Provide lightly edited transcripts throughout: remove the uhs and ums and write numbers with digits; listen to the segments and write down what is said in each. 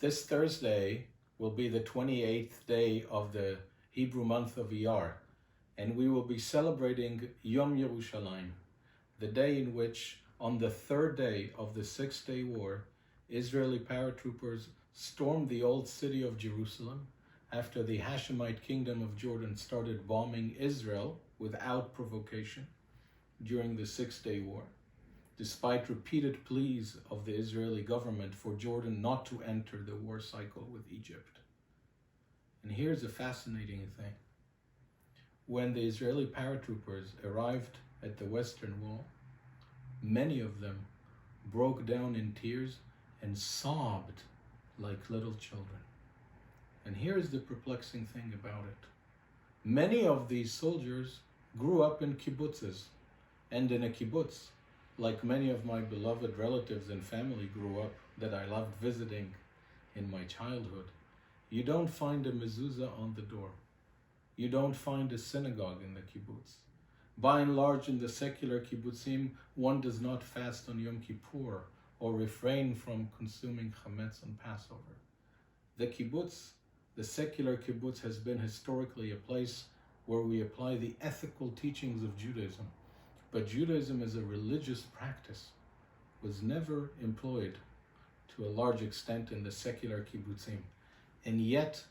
This Thursday will be the 28th day of the Hebrew month of Iyar, and we will be celebrating Yom Yerushalayim, the day in which, on the third day of the Six-Day War, Israeli paratroopers stormed the old city of Jerusalem after the Hashemite kingdom of Jordan started bombing Israel without provocation during the Six-Day War, despite repeated pleas of the Israeli government for Jordan not to enter the war cycle with Egypt. And here's a fascinating thing. When the Israeli paratroopers arrived at the Western Wall, many of them broke down in tears and sobbed like little children. And here's the perplexing thing about it. Many of these soldiers grew up in kibbutzes, and in a kibbutz, like many of my beloved relatives and family grew up that I loved visiting in my childhood, you don't find a mezuzah on the door. You don't find a synagogue in the kibbutz. By and large, in the secular kibbutzim, one does not fast on Yom Kippur or refrain from consuming chametz on Passover. The kibbutz, the secular kibbutz, has been historically a place where we apply the ethical teachings of Judaism. But Judaism as a religious practice was never employed to a large extent in the secular kibbutzim. And yet,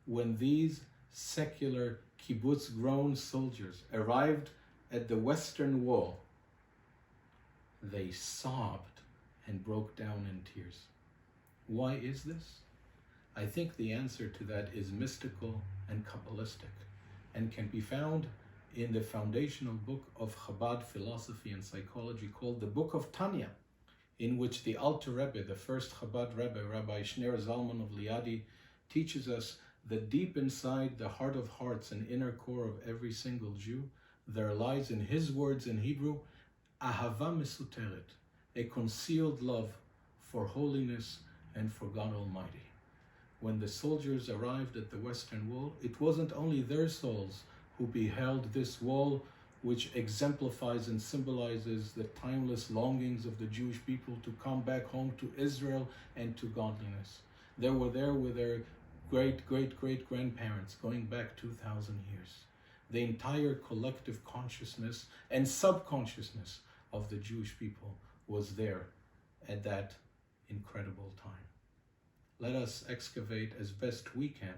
when these secular kibbutz-grown soldiers arrived at the Western Wall, they sobbed and broke down in tears. Why is this? I think the answer to that is mystical and Kabbalistic, and can be found in the foundational book of Chabad philosophy and psychology called the Book of Tanya, in which the Alter Rebbe, the first Chabad Rebbe, Rabbi Sessler Zalman of Liadi, teaches us that deep inside the heart of hearts and inner core of every single Jew, there lies, in his words in Hebrew, ahava mesuteret, a concealed love for holiness and for God Almighty. When the soldiers arrived at the Western Wall, it wasn't only their souls who beheld this wall, which exemplifies and symbolizes the timeless longings of the Jewish people to come back home to Israel and to godliness. They were there with their great-great-great-grandparents going back 2,000 years. The entire collective consciousness and subconsciousness of the Jewish people was there at that incredible time. Let us excavate as best we can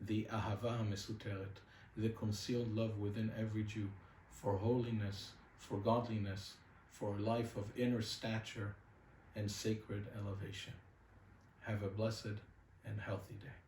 the ahava mesuteret, the concealed love within every Jew for holiness, for godliness, for a life of inner stature and sacred elevation. Have a blessed and healthy day.